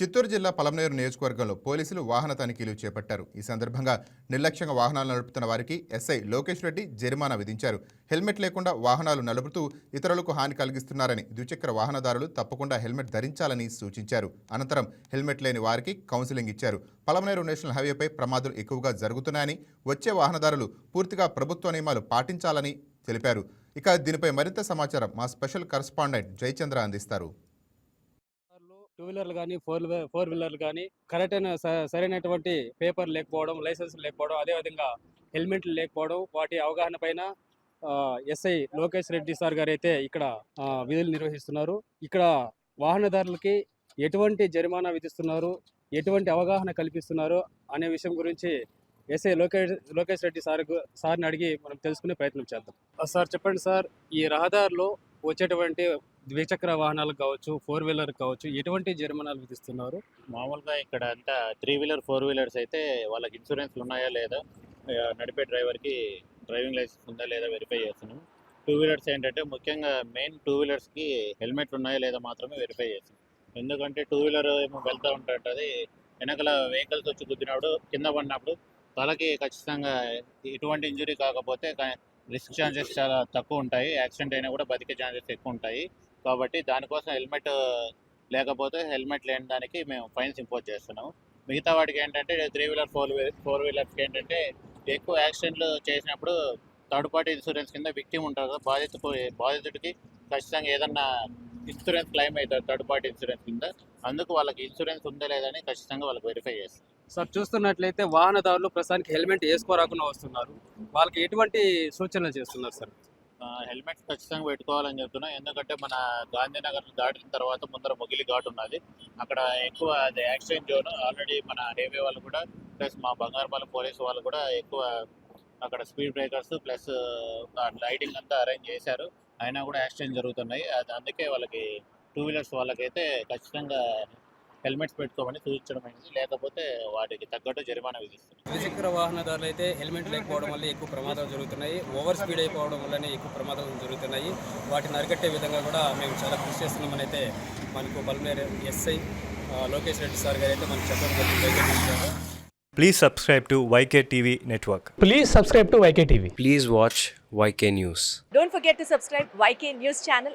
చిత్తూరు జిల్లా పలమనేరు నియోజకవర్గంలో పోలీసులు వాహన తనిఖీలు చేపట్టారు. ఈ సందర్భంగా నిర్లక్ష్యంగా వాహనాలు నడుపుతున్న వారికి ఎస్ఐ లోకేష్ రెడ్డి జరిమానా విధించారు. హెల్మెట్ లేకుండా వాహనాలు నడుపుతూ ఇతరులకు హాని కలిగిస్తున్నారని, ద్విచక్ర వాహనదారులు తప్పకుండా హెల్మెట్ ధరించాలని సూచించారు. అనంతరం హెల్మెట్ లేని వారికి కౌన్సిలింగ్ ఇచ్చారు. పలమనేరు నేషనల్ హైవేపై ప్రమాదాలు ఎక్కువగా జరుగుతున్నాయని, వచ్చే వాహనదారులు పూర్తిగా ప్రభుత్వ నియమాలు పాటించాలని తెలిపారు. ఇక దీనిపై మరింత సమాచారం మా స్పెషల్ కరెస్పాండెంట్ జయచంద్ర అందిస్తారు. టూ వీలర్లు కానీ ఫోర్ వీలర్లు కానీ కరెక్ట్ అయిన సరైనటువంటి పేపర్ లేకపోవడం, లైసెన్స్ లేకపోవడం, అదేవిధంగా హెల్మెట్లు లేకపోవడం, వాటి అవగాహన పైన ఎస్ఐ లోకేష్ రెడ్డి సార్ గారు అయితే ఇక్కడ విధులు నిర్వహిస్తున్నారు. ఇక్కడ వాహనదారులకి ఎటువంటి జరిమానా విధిస్తున్నారు, ఎటువంటి అవగాహన కల్పిస్తున్నారు అనే విషయం గురించి ఎస్ఐ లోకేష్ రెడ్డి సార్ని అడిగి మనం తెలుసుకునే ప్రయత్నం చేద్దాం. సార్ చెప్పండి సార్, ఈ రహదారిలో వచ్చేటువంటి ద్విచక్ర వాహనాలకు కావచ్చు, ఫోర్ వీలర్ కావచ్చు, ఎటువంటి జరిమానాలు విధిస్తున్నారు? మామూలుగా ఇక్కడ అంతా 3 వీలర్ 4 వీలర్స్ అయితే వాళ్ళకి ఇన్సూరెన్స్లు ఉన్నాయా లేదా, నడిపే డ్రైవర్కి డ్రైవింగ్ లైసెన్స్ ఉందా లేదా వెరిఫై చేస్తున్నాం. 2 వీలర్స్ ఏంటంటే ముఖ్యంగా మెయిన్ 2 వీలర్స్కి హెల్మెట్లు ఉన్నాయా లేదా మాత్రమే వెరిఫై చేస్తాం. ఎందుకంటే 2 వీలర్ ఏమో వెళ్తూ ఉంటుంటుంది, వెనకాల వెహికల్స్ వచ్చి గుద్దినప్పుడు కింద పడినప్పుడు తలకి ఖచ్చితంగా ఎటువంటి ఇంజరీ కాకపోతే రిస్క్ ఛాన్సెస్ చాలా తక్కువ ఉంటాయి, యాక్సిడెంట్ అయినా కూడా బతికే ఛాన్సెస్ ఎక్కువ ఉంటాయి. కాబట్టి దానికోసం హెల్మెట్ లేకపోతే హెల్మెట్ లేని దానికి మేము ఫైన్స్ ఇంపోజ్ చేస్తున్నాము. మిగతా వాటికి ఏంటంటే 3 వీలర్ 4 వీలర్స్కి ఏంటంటే ఎక్కువ యాక్సిడెంట్లు చేసినప్పుడు థర్డ్ పార్టీ ఇన్సూరెన్స్ కింద విక్టిమ్ ఉంటారు కదా, బాధితుడికి ఖచ్చితంగా ఏదన్నా ఇన్సూరెన్స్ క్లెయిమ్ అవుతారు థర్డ్ పార్టీ ఇన్సూరెన్స్ కింద. అందుకు వాళ్ళకి ఇన్సూరెన్స్ ఉందా లేదని ఖచ్చితంగా వాళ్ళకి వెరిఫై చేస్తారు. సార్ చూస్తున్నట్లయితే వాహనదారులు ప్రస్తుతానికి హెల్మెట్ వేసుకోరాకుండా వస్తున్నారు, వాళ్ళకి ఎటువంటి సూచనలు చేస్తున్నారు సార్? హెల్మెట్స్ ఖచ్చితంగా పెట్టుకోవాలని చెప్తున్నాం. ఎందుకంటే మన గాంధీనగర్ దాటిన తర్వాత ముందర మొగిలి ఘాట్ ఉన్నది, అక్కడ ఎక్కువ అది యాక్సిడెంట్ జోన్. ఆల్రెడీ మన నేవీ వాళ్ళు కూడా ప్లస్ మా బంగారపాలెం పోలీసు వాళ్ళు కూడా ఎక్కువ అక్కడ స్పీడ్ బ్రేకర్స్ ప్లస్ లైటింగ్ అంతా అరేంజ్ చేశారు, అయినా కూడా యాక్సిడెంట్ జరుగుతున్నాయి. అందుకే వాళ్ళకి 2 వీలర్స్ వాళ్ళకైతే ఖచ్చితంగా హెల్మెట్స్ పెట్టుకోమని సూచించడం అయింది, లేకపోతే వాటికి తగ్గట్టు జరిమానా విధిస్తుంది. ద్విచక్ర వాహనదారులు అయితే హెల్మెట్ లేకపోవడం వల్ల ఎక్కువ ప్రమాదాలు జరుగుతున్నాయి, ఓవర్ స్పీడ్ అయిపోవడం వల్లనే ఎక్కువ ప్రమాదాలు జరుగుతున్నాయి. వాటిని అరికట్టే విధంగా కూడా మేము చాలా కృషి చేస్తున్నామని అయితే మనకు పలమనేరు ఎస్ఐ లోకేష్ రెడ్డి సార్ గారు అయితే మనకు చెప్పడం జరిగింది. Please subscribe to YK TV Network. Please subscribe to YK TV. Please watch YK News. Don't forget to subscribe YK News channel